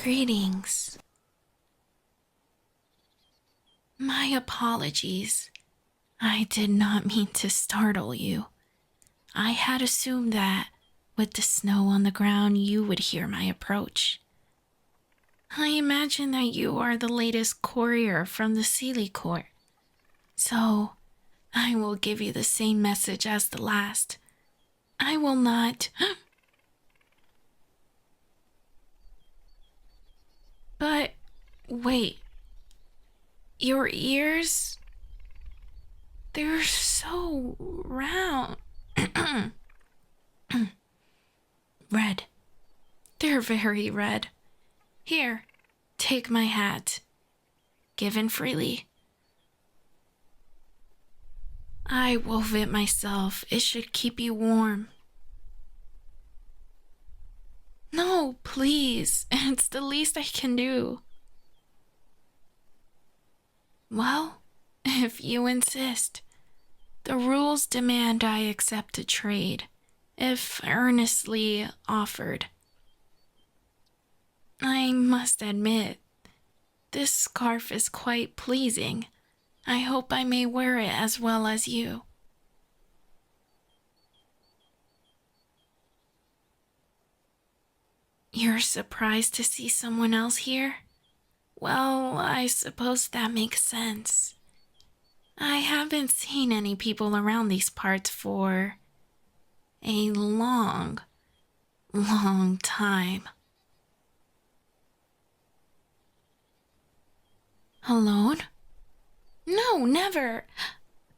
Greetings. My apologies. I did not mean to startle you. I had assumed that, with the snow on the ground, you would hear my approach. I imagine that you are the latest courier from the Sealy Court. So, I will give you the same message as the last. I will not... But, wait. Your ears... They're so round. Red. They're very red. Here, take my hat. Given freely. I wove it myself. It should keep you warm. No, please. It's the least I can do. Well, if you insist. The rules demand I accept a trade, if earnestly offered. I must admit, this scarf is quite pleasing. I hope I may wear it as well as you. You're surprised to see someone else here? Well, I suppose that makes sense. I haven't seen any people around these parts for a long time. Alone? No, never.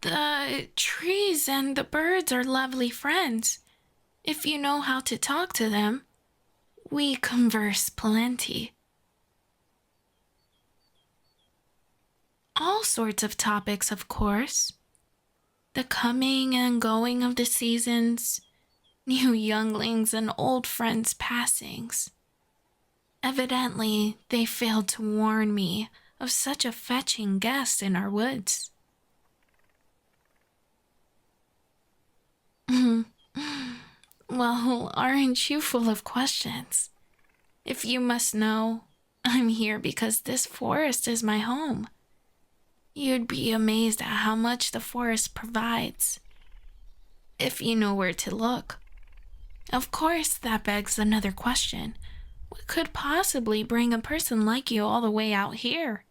The trees and the birds are lovely friends. If you know how to talk to them, we converse plenty. All sorts of topics, of course. The coming and going of the seasons, new younglings and old friends' passings. Evidently, they failed to warn me of such a fetching guest in our woods. Well, aren't you full of questions? If you must know, I'm here because this forest is my home. You'd be amazed at how much the forest provides, if you know where to look. Of course, that begs another question. What could possibly bring a person like you all the way out here,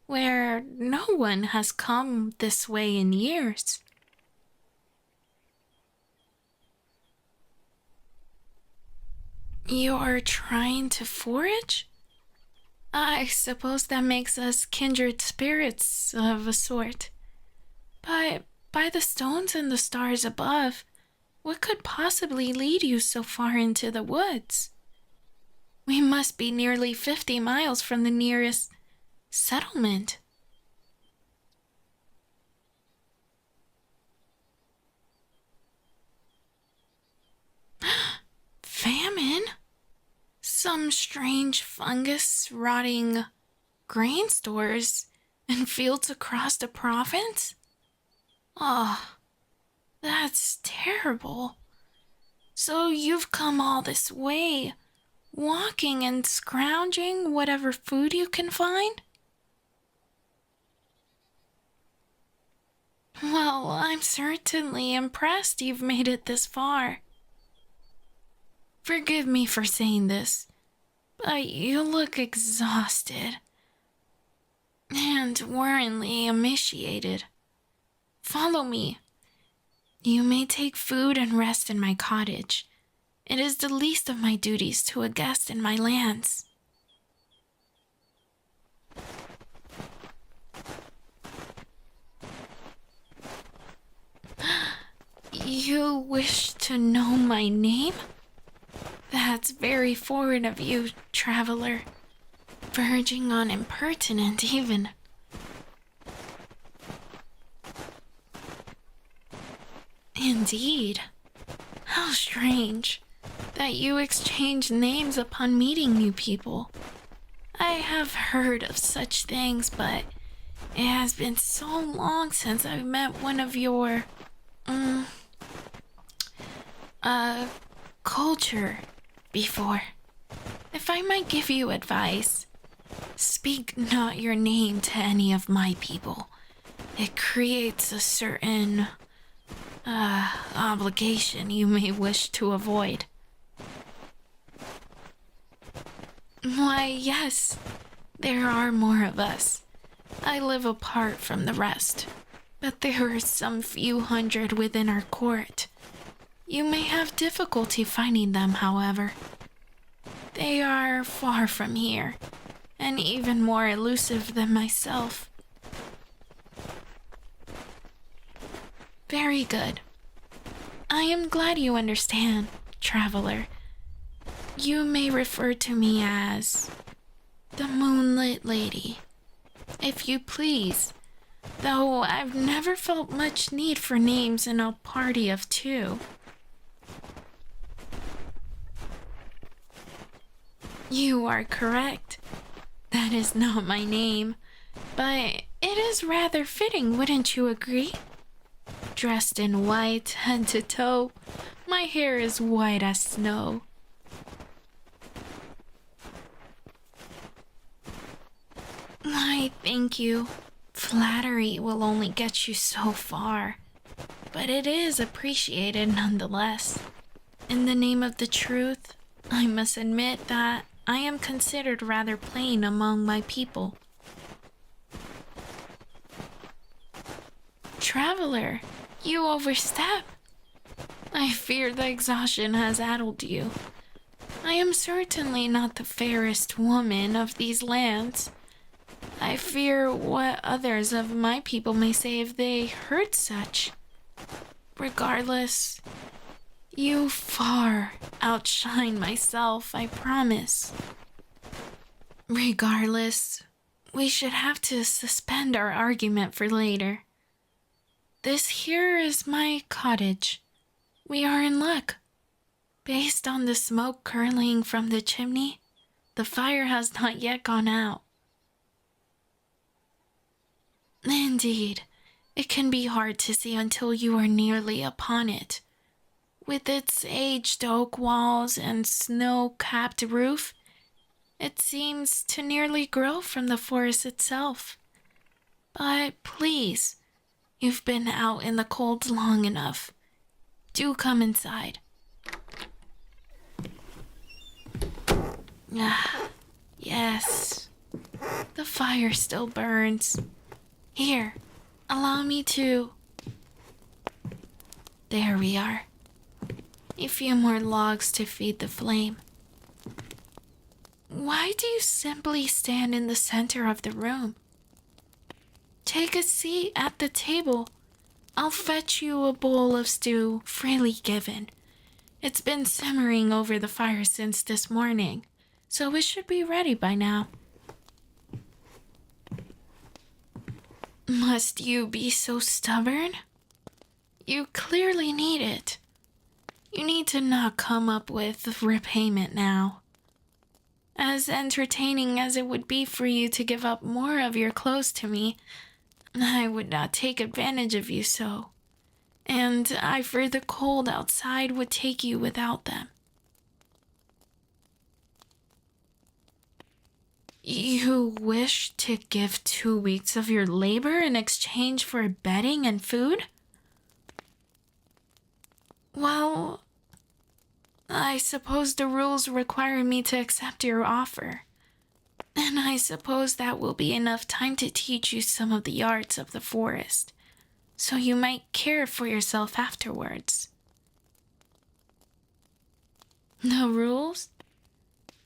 where no one has come this way in years? You're trying to forage? I suppose that makes us kindred spirits of a sort. But by the stones and the stars above, what could possibly lead you so far into the woods? We must be nearly 50 miles from the nearest settlement. Famine? Some strange fungus rotting grain stores and fields across the province? Oh, that's terrible. So you've come all this way, walking and scrounging whatever food you can find? Well, I'm certainly impressed you've made it this far. Forgive me for saying this, but you look exhausted and worryingly emaciated. Follow me. You may take food and rest in my cottage. It is the least of my duties to a guest in my lands. You wish to know my name? That's very forward of you, traveler. Verging on impertinent, even. Indeed. How strange that you exchange names upon meeting new people. I have heard of such things, but it has been so long since I've met one of your, culture before. If if I might give you advice, speak not your name to any of my people. It creates a certain, obligation you may wish to avoid. Why, yes, there are more of us. I live apart from the rest, but there are some few hundred within our court. You may have difficulty finding them, however. They are far from here, and even more elusive than myself. Very good. I am glad you understand, traveler. You may refer to me as the Moonlit Lady, if you please, though I've never felt much need for names in a party of two. You are correct. That is not my name, but it is rather fitting, wouldn't you agree? Dressed in white head to toe, my hair is white as snow. Why, thank you. Flattery will only get you so far, but it is appreciated nonetheless. In the name of the truth, I must admit that I am considered rather plain among my people. Traveler, you overstep. I fear the exhaustion has addled you. I am certainly not the fairest woman of these lands. I fear what others of my people may say if they heard such. Regardless, you far outshine myself, I promise. Regardless, we should have to suspend our argument for later. This here is my cottage. We are in luck. Based on the smoke curling from the chimney, the fire has not yet gone out. Indeed, it can be hard to see until you are nearly upon it. With its aged oak walls and snow-capped roof, it seems to nearly grow from the forest itself. But please, you've been out in the cold long enough. Do come inside. Ah, yes. The fire still burns. Here, allow me to... There we are. A few more logs to feed the flame. Why do you simply stand in the center of the room? Take a seat at the table. I'll fetch you a bowl of stew freely given. It's been simmering over the fire since this morning, so it should be ready by now. Must you be so stubborn? You clearly need it. You need to not come up with repayment now. As entertaining as it would be for you to give up more of your clothes to me, I would not take advantage of you so. And I fear the cold outside would take you without them. You wish to give 2 weeks of your labor in exchange for bedding and food? Well, I suppose the rules require me to accept your offer. And I suppose that will be enough time to teach you some of the arts of the forest, so you might care for yourself afterwards. The rules?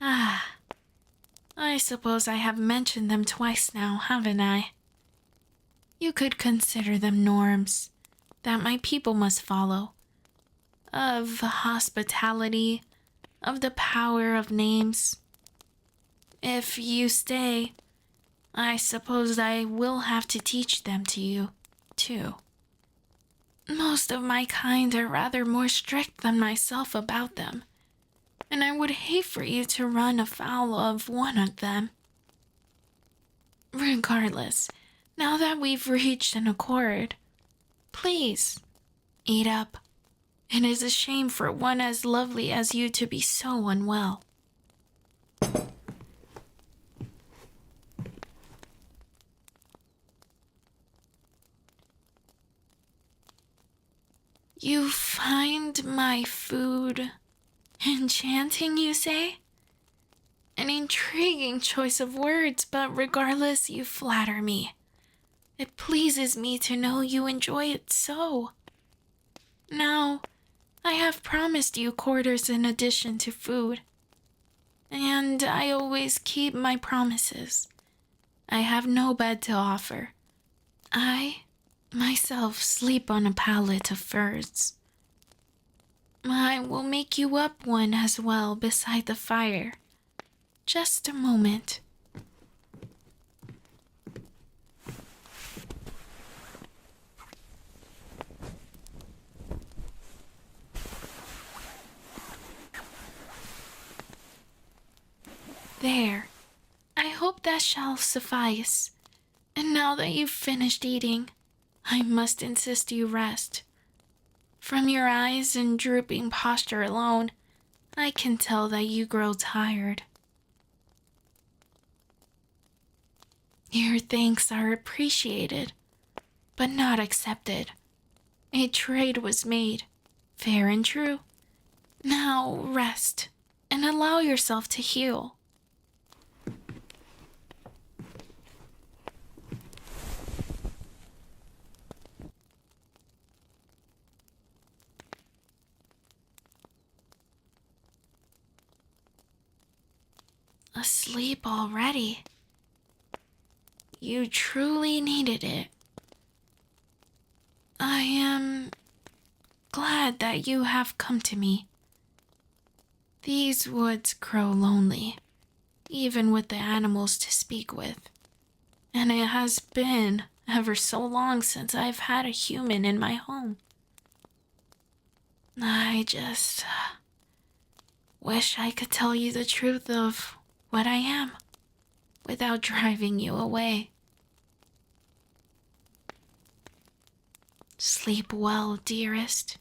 I suppose I have mentioned them twice now, haven't I? You could consider them norms that my people must follow. Of hospitality, of the power of names. If you stay, I suppose I will have to teach them to you, too. Most of my kind are rather more strict than myself about them, and I would hate for you to run afoul of one of them. Regardless, now that we've reached an accord, please, eat up. It is a shame for one as lovely as you to be so unwell. You find my food enchanting, you say? An intriguing choice of words, but regardless, you flatter me. It pleases me to know you enjoy it so. Now, I have promised you quarters in addition to food. And I always keep my promises. I have no bed to offer. I, myself, sleep on a pallet of furs. I will make you up one as well beside the fire. Just a moment. There. I hope that shall suffice. And now that you've finished eating, I must insist you rest. From your eyes and drooping posture alone, I can tell that you grow tired. Your thanks are appreciated, but not accepted. A trade was made, fair and true. Now rest and allow yourself to heal. Asleep already? You truly needed it. I am glad that you have come to me. These woods grow lonely, even with the animals to speak with. And it has been ever so long since I've had a human in my home. I just wish I could tell you the truth of what I am without driving you away. Sleep well, dearest.